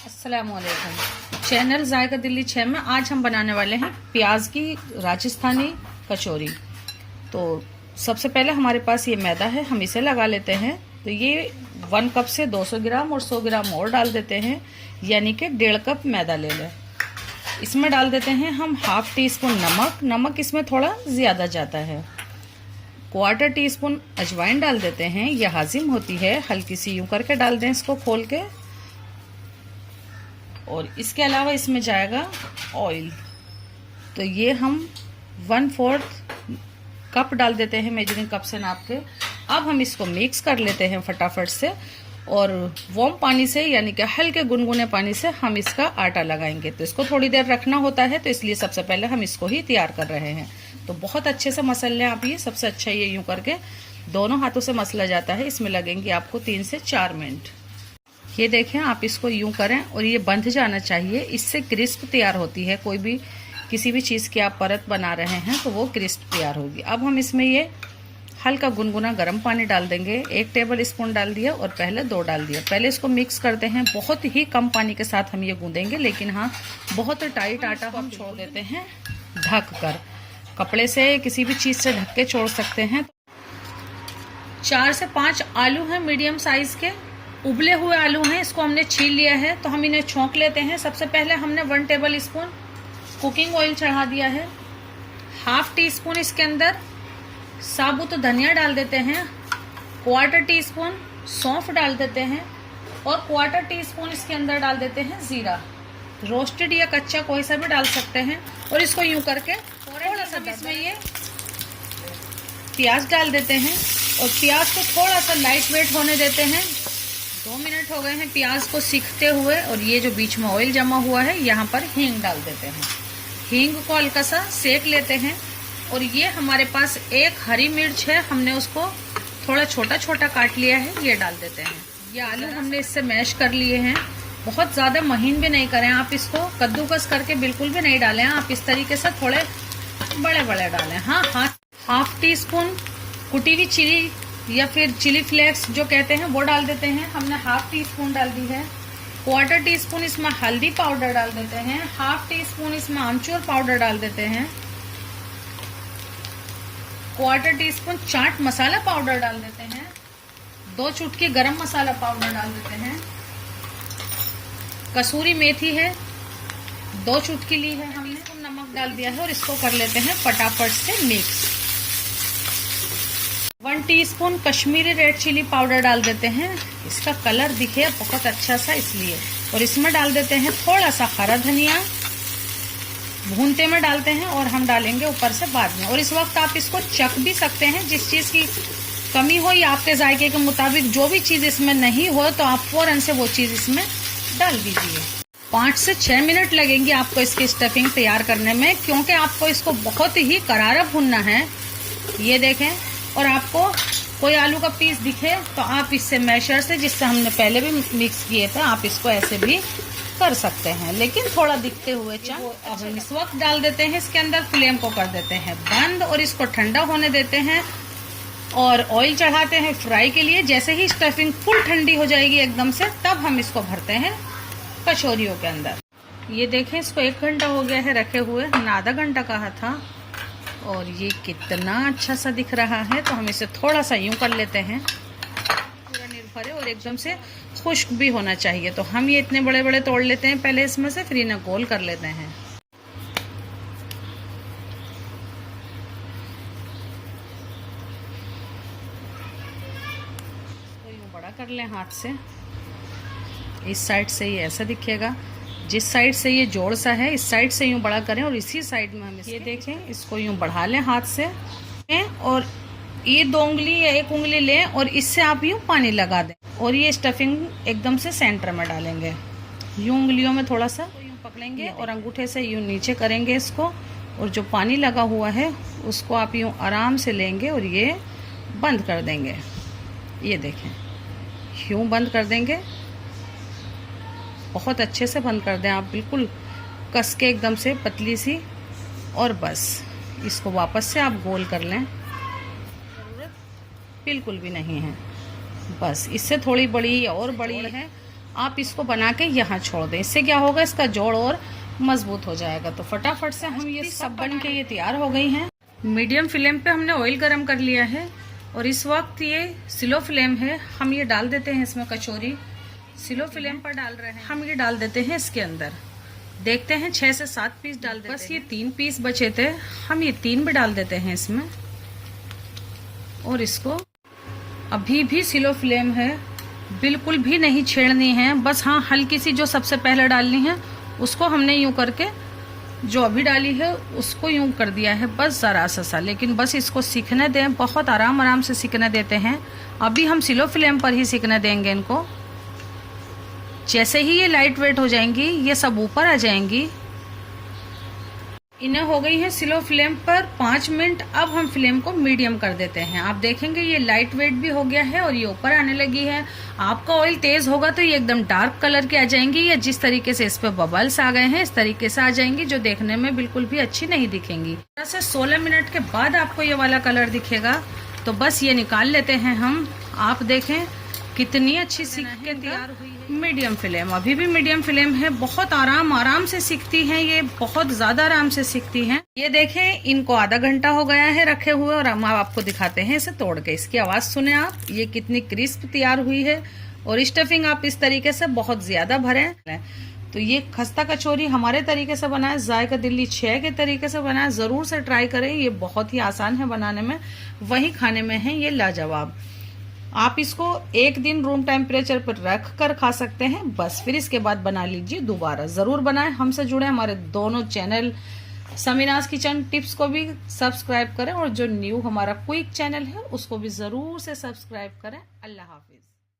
अस्सलामुअलैकुम। चैनल जायका दिल्ली 6 में आज हम बनाने वाले हैं प्याज की राजस्थानी कचौरी। तो सबसे पहले हमारे पास ये मैदा है, हम इसे लगा लेते हैं। तो ये 1 कप से 200 ग्राम और 100 ग्राम और डाल देते हैं, यानी कि 1.5 कप मैदा ले लें। इसमें डाल देते हैं हम ½ टी स्पून नमक इसमें थोड़ा ज़्यादा जाता है। 1/4 टीस्पून अजवाइन डाल देते हैं, यह हाजिम होती है, हल्की सी यूं करके डाल दें इसको खोल के। और इसके अलावा इसमें जाएगा ऑयल। तो ये हम 1/4 कप डाल देते हैं मेजरिंग कप से नाप के। अब हम इसको मिक्स कर लेते हैं फटाफट से, और वार्म पानी से यानी कि हल्के गुनगुने पानी से हम इसका आटा लगाएंगे। तो इसको थोड़ी देर रखना होता है, तो इसलिए सबसे पहले हम इसको ही तैयार कर रहे हैं। तो बहुत अच्छे से मसल लें आप, ये सबसे अच्छा ये यूं करके दोनों हाथों से मसला जाता है। इसमें लगेंगे आपको 3 से 4 मिनट। ये देखें, आप इसको यूं करें और ये बंध जाना चाहिए, इससे क्रिस्प तैयार होती है। कोई भी किसी भी चीज़ की आप परत बना रहे हैं तो वो क्रिस्प तैयार होगी। अब हम इसमें ये हल्का गुनगुना गर्म पानी डाल देंगे। 1 टेबल स्पून डाल दिया और पहले 2 डाल दिया। पहले इसको मिक्स करते हैं, बहुत ही कम पानी के साथ हम ये गूंदेंगे, लेकिन हाँ बहुत टाइट आटा हम छोड़ देते हैं ढक कर। कपड़े से किसी भी चीज़ से ढक के छोड़ सकते हैं। 4 से 5 आलू हैं मीडियम साइज के, उबले हुए आलू हैं, इसको हमने छील लिया है। तो हम इन्हें छौंक लेते हैं। सबसे पहले हमने 1 टेबल स्पून कुकिंग ऑयल चढ़ा दिया है। ½ टी स्पून इसके अंदर साबुत धनिया डाल देते हैं। 1/4 टीस्पून सौंफ डाल देते हैं, और 1/4 टीस्पून इसके अंदर डाल देते हैं जीरा। रोस्टेड या कच्चा कोई सा भी डाल सकते हैं। और इसको यूं करके थोड़ा सा इसमें ये प्याज डाल देते हैं, और प्याज को थोड़ा सा लाइट वेट होने देते हैं। 2 मिनट हो गए हैं प्याज को सीखते हुए, और ये जो बीच में ऑयल जमा हुआ है यहाँ पर हींग डाल देते हैं। हींग को हल्का सा सेक लेते हैं। और ये हमारे पास 1 हरी मिर्च है, हमने उसको थोड़ा छोटा छोटा काट लिया है, ये डाल देते हैं। ये आलू हमने इससे मैश कर लिए हैं। बहुत ज़्यादा महीन भी नहीं करें आप इसको, कद्दूकस करके बिल्कुल भी नहीं डालें आप, इस तरीके से थोड़े बड़े बड़े डालें। हाँ, ½ टी स्पून कुटी हुई चिली या फिर चिली फ्लेक्स जो कहते हैं वो डाल देते हैं, हमने ½ टी स्पून डाल दी है। 1/4 टीस्पून इसमें हल्दी पाउडर डाल देते हैं। ½ टीस्पून इसमें आमचूर पाउडर डाल देते हैं। 1/4 टीस्पून चाट मसाला पाउडर डाल देते हैं। 2 चुटकी गरम मसाला पाउडर डाल देते हैं। कसूरी मेथी है, 2 चुटकी ली है हमने। नमक डाल दिया है, और इसको कर लेते हैं फटाफट से mix. 1 teaspoon Kashmiri red chilli powder डाल देते हैं, इसका कलर दिखे बहुत अच्छा सा इसलिए। और इसमें डाल देते हैं थोड़ा सा हरा धनिया, भूनते में डालते हैं, और हम डालेंगे ऊपर से बाद में। और इस वक्त आप इसको चख भी सकते हैं, जिस चीज़ की कमी हो या आपके जायके के मुताबिक जो भी चीज़ इसमें नहीं हो तो आप फौरन से वो चीज़ इसमें डाल दीजिए। 5 से 6 मिनट लगेंगे आपको इसकी स्टफिंग तैयार करने में, क्योंकि आपको इसको बहुत ही करारा भुनना है। ये देखें, और आपको कोई आलू का पीस दिखे तो आप इससे मैशर से, जिससे हमने पहले भी मिक्स किए थे, आप इसको ऐसे भी कर सकते हैं, लेकिन थोड़ा दिखते हुए चंक। अब हम इस वक्त डाल देते हैं इसके अंदर, फ्लेम को कर देते हैं बंद, और इसको ठंडा होने देते हैं। और ऑयल चढ़ाते हैं फ्राई के लिए। जैसे ही स्टफिंग फुल ठंडी हो जाएगी एकदम से, तब हम इसको भरते हैं कचौरियों के अंदर। ये देखें, इसको 1 घंटा हो गया है रखे हुए, हमने आधा घंटा कहा था, और ये कितना अच्छा सा दिख रहा है। तो हम इसे थोड़ा सा यूं कर लेते हैं, पूरा निर्भर है और एकदम से खुश्क भी होना चाहिए। तो हम ये इतने बड़े बड़े तोड़ लेते हैं पहले इसमें से, फिर इन्हें गोल कर लेते हैं। तो यूं बड़ा कर लें हाथ से, इस साइड से ये ऐसा दिखेगा, जिस साइड से ये जोड़ सा है इस साइड से यूं बड़ा करें, और इसी साइड में हम ये देखें, इसको यूं बढ़ा लें हाथ से, और ये 2 उंगली या 1 उंगली लें, और इससे आप यूं पानी लगा दें, और ये स्टफिंग एकदम से सेंटर में डालेंगे। यूं उंगलियों में थोड़ा सा यूं पकड़ेंगे, और अंगूठे से यूं नीचे करेंगे इसको, और जो पानी लगा हुआ है उसको आप यूं आराम से लेंगे और ये बंद कर देंगे। ये देखें, यूं बंद कर देंगे, बहुत अच्छे से बंद कर दें आप, बिल्कुल कस के एकदम से पतली सी। और बस इसको वापस से आप गोल कर लें, जरूरत बिल्कुल भी नहीं है। बस इससे थोड़ी बड़ी और बड़ी है आप इसको बना के यहाँ छोड़ दें। इससे क्या होगा, इसका जोड़ और मजबूत हो जाएगा। तो फटाफट से हम ये सब बन के ये तैयार हो गई हैं। मीडियम फ्लेम पे हमने ऑयल गरम कर लिया है और इस वक्त ये स्लो फ्लेम है। हम ये डाल देते हैं इसमें कचौरी, स्लो फ्लेम पर डाल रहे हैं। हम ये डाल देते हैं इसके अंदर, देखते हैं 6 से 7 पीस डाल देते हैं। बस ये 3 पीस बचे थे, हम ये 3 भी डाल देते हैं इसमें। और इसको अभी भी स्लो फ्लेम है, बिल्कुल भी नहीं छेड़नी है। बस हाँ, हल्की सी जो सबसे पहले डालनी है उसको हमने यूं करके, जो अभी डाली है उसको यूं कर दिया है, बस जरा सा। लेकिन बस इसको सीखने दें, बहुत आराम से सीखने देते हैं। अभी हम स्लो फ्लेम पर ही सीखने देंगे इनको। जैसे ही ये लाइट वेट हो जाएंगी, ये सब ऊपर आ जाएंगी। इन्हें हो गई है स्लो फ्लेम पर 5 मिनट। अब हम फ्लेम को मीडियम कर देते हैं। आप देखेंगे ये लाइट वेट भी हो गया है और ये ऊपर आने लगी है। आपका ऑयल तेज होगा तो ये एकदम डार्क कलर की आ जाएंगी, या जिस तरीके से इस पे बबल्स आ गए हैं इस तरीके से आ जाएंगी, जो देखने में बिल्कुल भी अच्छी नहीं दिखेंगी। ऐसे 16 मिनट के बाद आपको ये वाला कलर दिखेगा। तो बस ये निकाल लेते हैं हम। आप देखें कितनी अच्छी सीख के तैयार हुई है। मीडियम फ्लेम, अभी भी मीडियम फ्लेम है। बहुत आराम से सीखती हैं ये, बहुत ज्यादा आराम से सीखती हैं। ये देखें, इनको आधा घंटा हो गया है रखे हुए और हम आपको दिखाते हैं इसे तोड़ के। इसकी आवाज सुने आप, ये कितनी क्रिस्प तैयार हुई है। और स्टफिंग आप इस तरीके से बहुत ज्यादा भरें। तो ये खस्ता कचौरी हमारे तरीके से बनाए, जायका दिल्ली 6 के तरीके से बनाए। जरूर से ट्राई करें, ये बहुत ही आसान है बनाने में, वही खाने में है ये लाजवाब। आप इसको 1 दिन रूम टेम्परेचर पर रख कर खा सकते हैं। बस फिर इसके बाद बना लीजिए दोबारा। जरूर बनाएं। हमसे जुड़े हमारे दोनों चैनल समीनाज किचन टिप्स को भी सब्सक्राइब करें और जो न्यू हमारा क्विक चैनल है उसको भी जरूर से सब्सक्राइब करें। अल्लाह हाफिज।